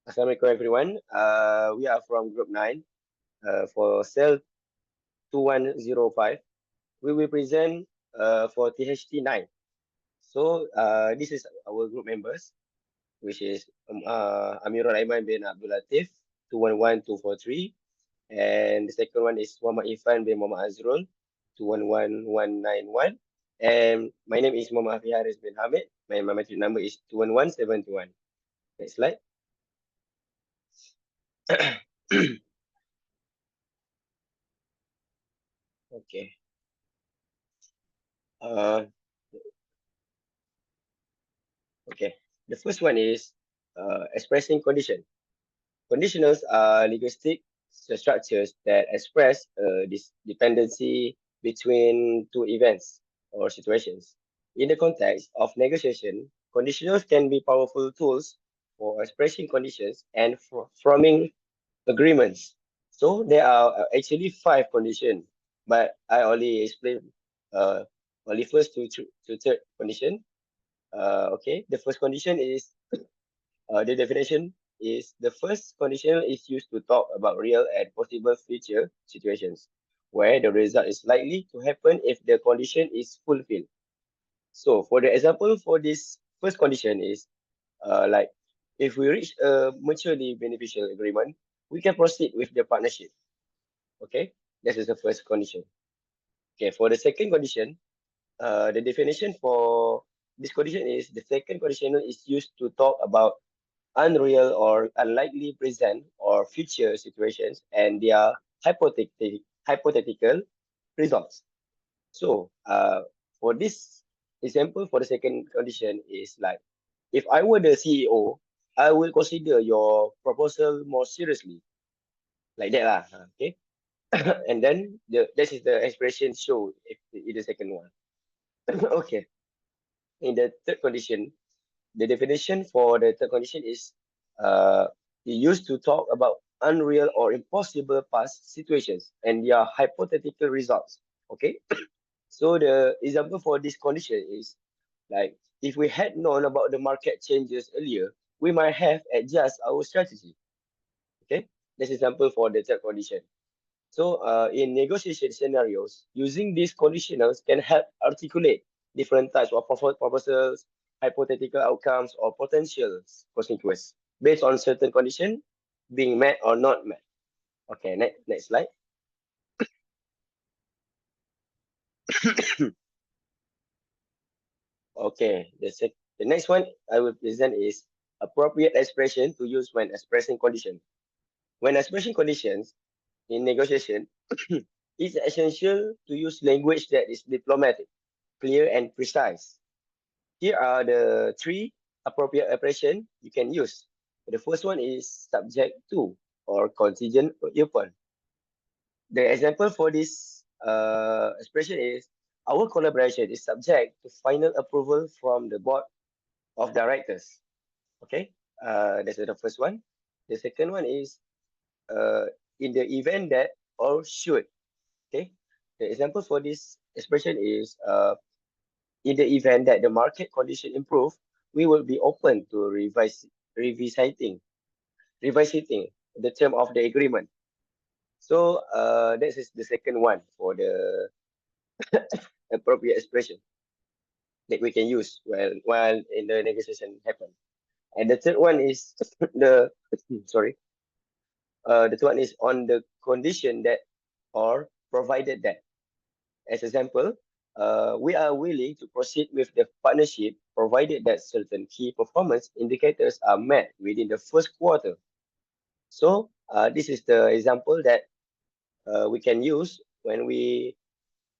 Assalamualaikum everyone. We are from Group 9 for Cel2105. We will present for THT9. So this is our group members, which is Amirul Aiman bin Abdul Latif, 211243. And the second one is Muhammad Irfan bin Muhammad Azrul, 211191. And my name is Muhammad Hafiz Haris bin Hamid. My matric number is 211721. Next slide. Okay. Uh, okay. The first one is expressing condition. Conditionals are linguistic structures that express this dependency between two events or situations. In the context of negotiation, conditionals can be powerful tools for expressing conditions and for forming agreements. So there are actually 5 conditions, but I only explain uh, only first to third condition. Okay, the first condition is the definition is the first conditional is used to talk about real and possible future situations where the result is likely to happen if the condition is fulfilled. So for the example for this first condition is like if we reach a mutually beneficial agreement, we can proceed with the partnership. Okay, this is the first condition. Okay, for the second condition, the definition for this condition is the second conditional is used to talk about unreal or unlikely present or future situations and their hypothetical results. So for this example, for the second condition is like, if I were the CEO, I will consider your proposal more seriously. Like that lah. Okay. And then this is the expression show if in the second one. Okay. In the third condition, the definition for the third condition is used to talk about unreal or impossible past situations and their hypothetical results. Okay, so the example for this condition is like if we had known about the market changes earlier, we might have adjust our strategy. Okay, this example for the third condition. So in negotiation scenarios, using these conditionals can help articulate different types of proposals, hypothetical outcomes, or potential consequences based on certain condition being met or not met. Okay, next slide. Okay, the next one I will present is appropriate expression to use when expressing condition. When expressing conditions in negotiation, it's essential to use language that is diplomatic, clear, and precise. Here are the 3 appropriate expression you can use. The first one is subject to or contingent upon. The example for this expression is our collaboration is subject to final approval from the board of directors. Okay, that's the first one. The second one is in the event that or should. Okay, the example for this expression is in the event that the market condition improve, we will be open to revisiting the term of the agreement. So this is the second one for the appropriate expression that we can use while in the negotiation happen. And the third one is the sorry. The third one is on the condition that or provided that. As example, we are willing to proceed with the partnership provided that certain key performance indicators are met within the first quarter. So this is the example that we can use when we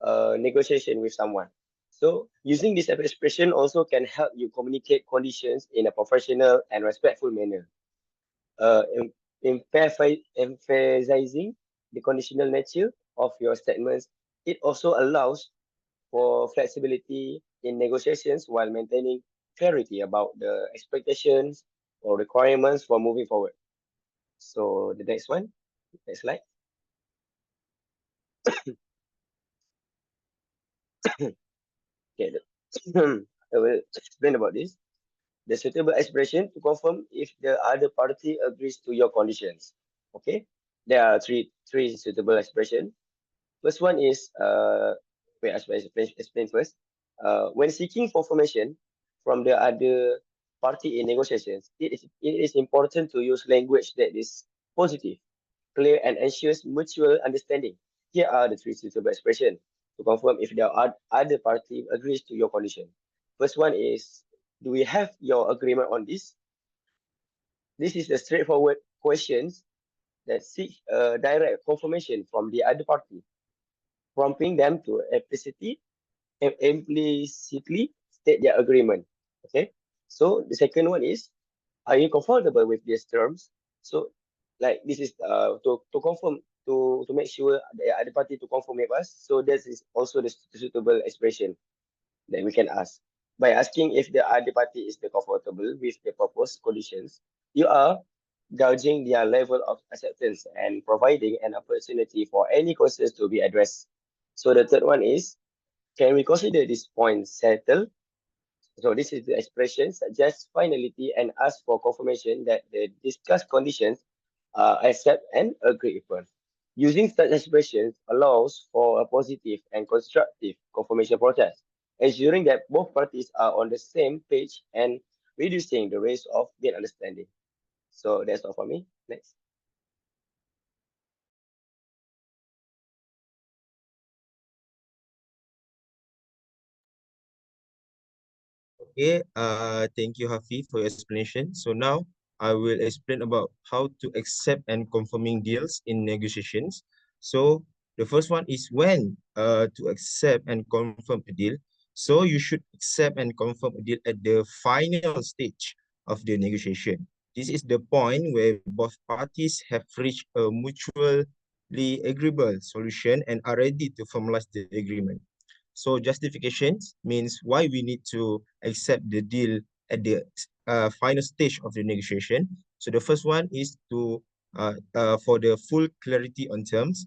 negotiation with someone. So using this expression also can help you communicate conditions in a professional and respectful manner. In emphasizing the conditional nature of your statements, it also allows for flexibility in negotiations while maintaining clarity about the expectations or requirements for moving forward. So the next one, next slide. Okay, I will explain about this. the suitable expression to confirm if the other party agrees to your conditions. Okay, there are three suitable expression. First one is wait, I should explain first. When seeking confirmation from the other party in negotiations, it is important to use language that is positive, clear, and ensures mutual understanding. Here are the three suitable expressions to confirm if the other party agrees to your condition. First one is, do we have your agreement on this? This is a straightforward question that seeks direct confirmation from the other party, prompting them to implicitly state their agreement. Okay. So the second one is, are you comfortable with these terms? So like this is to confirm, to make sure the other party to confirm with us. So this is also the suitable expression that we can ask. By asking if the other party is comfortable with the proposed conditions, you are gauging their level of acceptance and providing an opportunity for any concerns to be addressed. So the third one is, can we consider this point settled? So this is the expression suggest finality and ask for confirmation that the discussed conditions are accept and agreed upon. Using such expressions allows for a positive and constructive confirmation process, ensuring that both parties are on the same page and reducing the risk of misunderstanding. So that's all for me. Next. Okay, thank you, Hafi, for your explanation. So now I will explain about how to accept and confirming deals in negotiations. So the first one is when to accept and confirm a deal. So you should accept and confirm a deal at the final stage of the negotiation. This is the point where both parties have reached a mutually agreeable solution and are ready to formalize the agreement. So justifications means why we need to accept the deal at the final stage of the negotiation. So the first one is to for the full clarity on terms.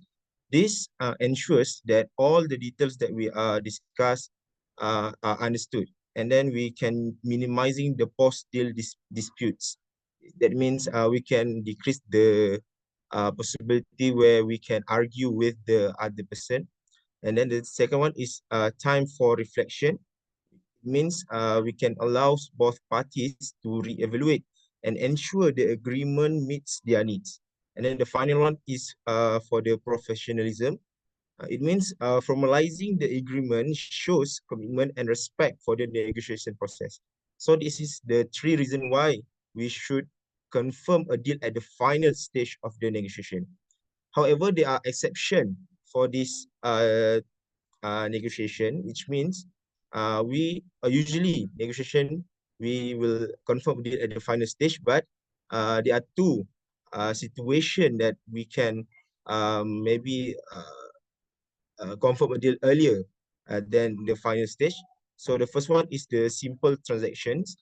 This ensures that all the details that we discussed are understood, and then we can minimizing the post-deal disputes. That means we can decrease the possibility where we can argue with the other person. And then the second one is time for reflection. It means we can allow both parties to reevaluate and ensure the agreement meets their needs. And then the final one is for the professionalism. It means formalizing the agreement shows commitment and respect for the negotiation process. So this is the three reasons why we should confirm a deal at the final stage of the negotiation. However, there are exceptions for this negotiation, which means we usually negotiation we will confirm deal at the final stage, but there are two situation that we can maybe confirm a deal earlier than the final stage. So the first one is the simple transactions.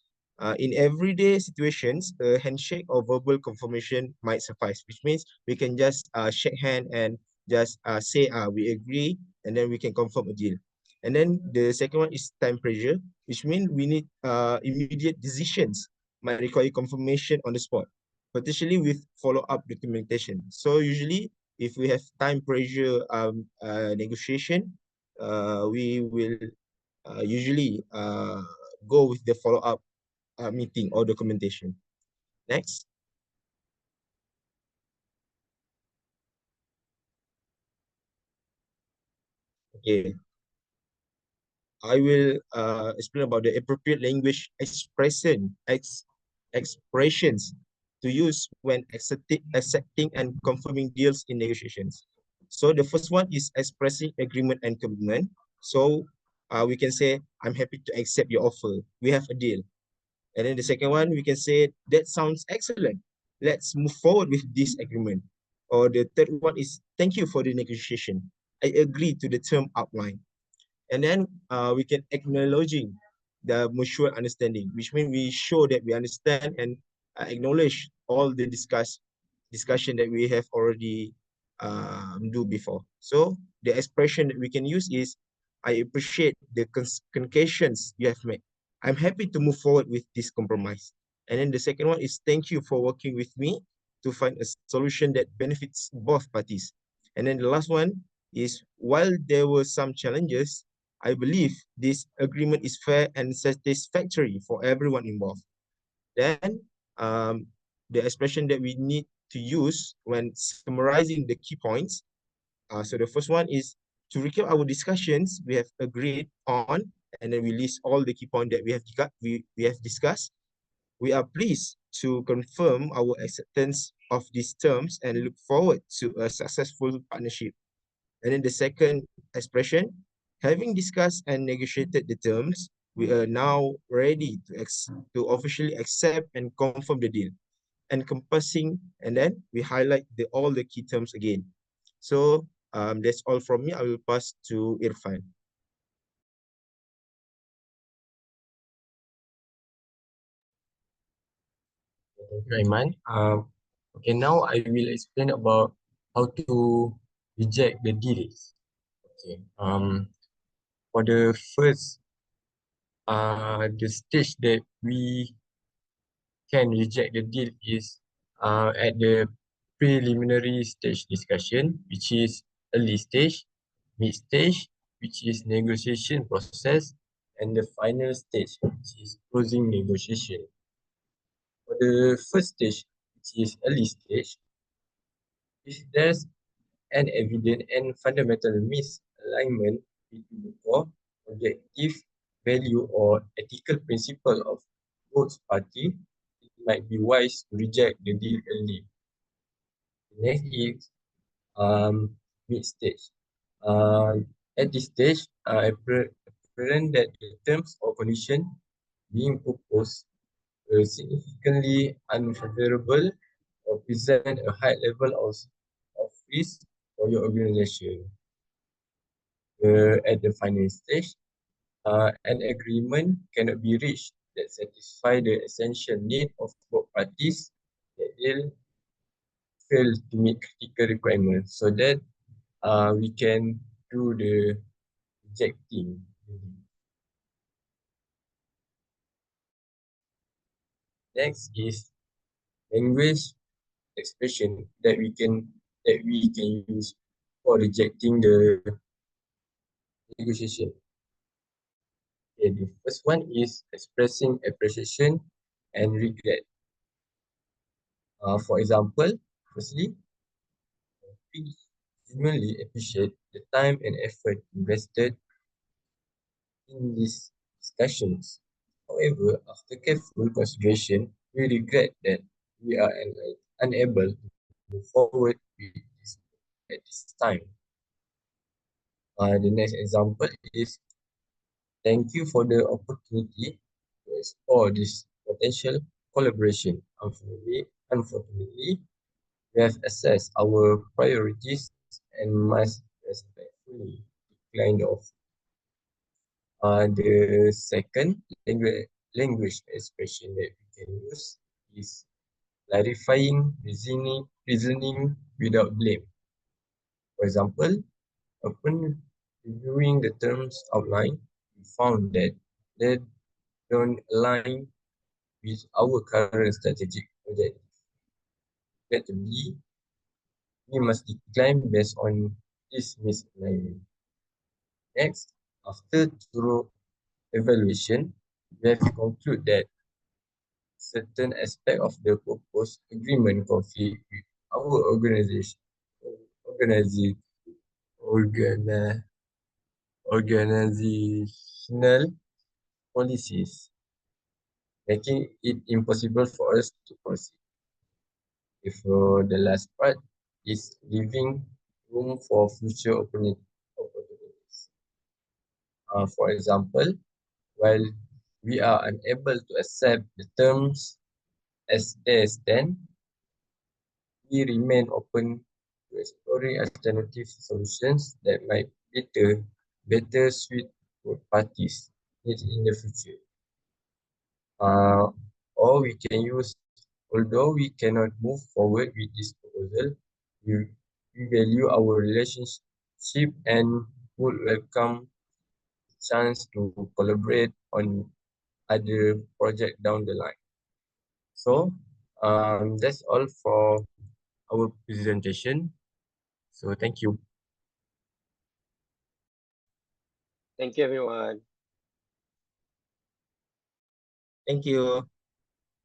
In everyday situations, a handshake or verbal confirmation might suffice, which means we can just shake hand and just say we agree, and then we can confirm a deal. And then the second one is time pressure, which means we need immediate decisions might require confirmation on the spot, potentially with follow-up documentation. So usually if we have time pressure negotiation, we will usually go with the follow-up meeting or documentation. Next. Okay, I will explain about the appropriate language expressions to use when accepting and confirming deals in negotiations. So the first one is expressing agreement and commitment. So we can say, I'm happy to accept your offer. We have a deal. And then the second one, we can say, that sounds excellent. Let's move forward with this agreement. Or the third one is, thank you for the negotiation. I agree to the term outline. And then we can acknowledging the mutual understanding, which means we show that we understand and acknowledge all the discussion that we have already do before. So the expression that we can use is, I appreciate the concessions you have made. I'm happy to move forward with this compromise. And then the second one is thank you for working with me to find a solution that benefits both parties. And then the last one is while there were some challenges, I believe this agreement is fair and satisfactory for everyone involved. Then the expression that we need to use when summarizing the key points. So the first one is to recap our discussions we have agreed on, and then we list all the key points that we have discussed. We are pleased to confirm our acceptance of these terms and look forward to a successful partnership. And then the second expression, having discussed and negotiated the terms, we are now ready to officially accept and confirm the deal, encompassing, and then we highlight all the key terms again. So that's all from me. I will pass to Irfan. Thank you, Aiman. Okay, now I will explain about how to reject the deals. Okay. For the first, the stage that we can reject the deal is at the preliminary stage discussion, which is early stage, mid stage, which is negotiation process, and the final stage, which is closing negotiation. For the first stage, which is early stage, if there's an evident and fundamental misalignment between the core objective, value, or ethical principle of both parties, it might be wise to reject the deal early. The next is mid stage. At this stage, apparent that the terms or condition being proposed are significantly unfavorable or present a high level of risk for your organization. At the final stage, an agreement cannot be reached that satisfy the essential need of both parties that will fail to meet critical requirements, so that we can do the rejecting. Next is language expression that we can use for rejecting the negotiation. Okay, the first one is expressing appreciation and regret. For example, firstly, we genuinely appreciate the time and effort invested in these discussions. However, after careful consideration, we regret that we are unable to move forward with this at this time. The next example is thank you for the opportunity to explore this potential collaboration. Unfortunately, we have assessed our priorities and must respectfully decline the offer. The second language expression that we can use is clarifying reasoning without blame. For example, upon reviewing the terms outlined, we found that they don't align with our current strategic objective. Effectively, we must decline based on this misalignment. Next, after thorough evaluation, we have concluded that certain aspect of the proposed agreement conflict with our organization, organa, organizational policies, making it impossible for us to proceed. If the last part is leaving room for future opportunities. For example, while we are unable to accept the terms as they stand, we remain open to exploring alternative solutions that might better suit both parties needs in the future. Or we can use, although we cannot move forward with this proposal, we value our relationship and would welcome the chance to collaborate on other project down the line. So that's all for our presentation. So thank you. Thank you, everyone. Thank you.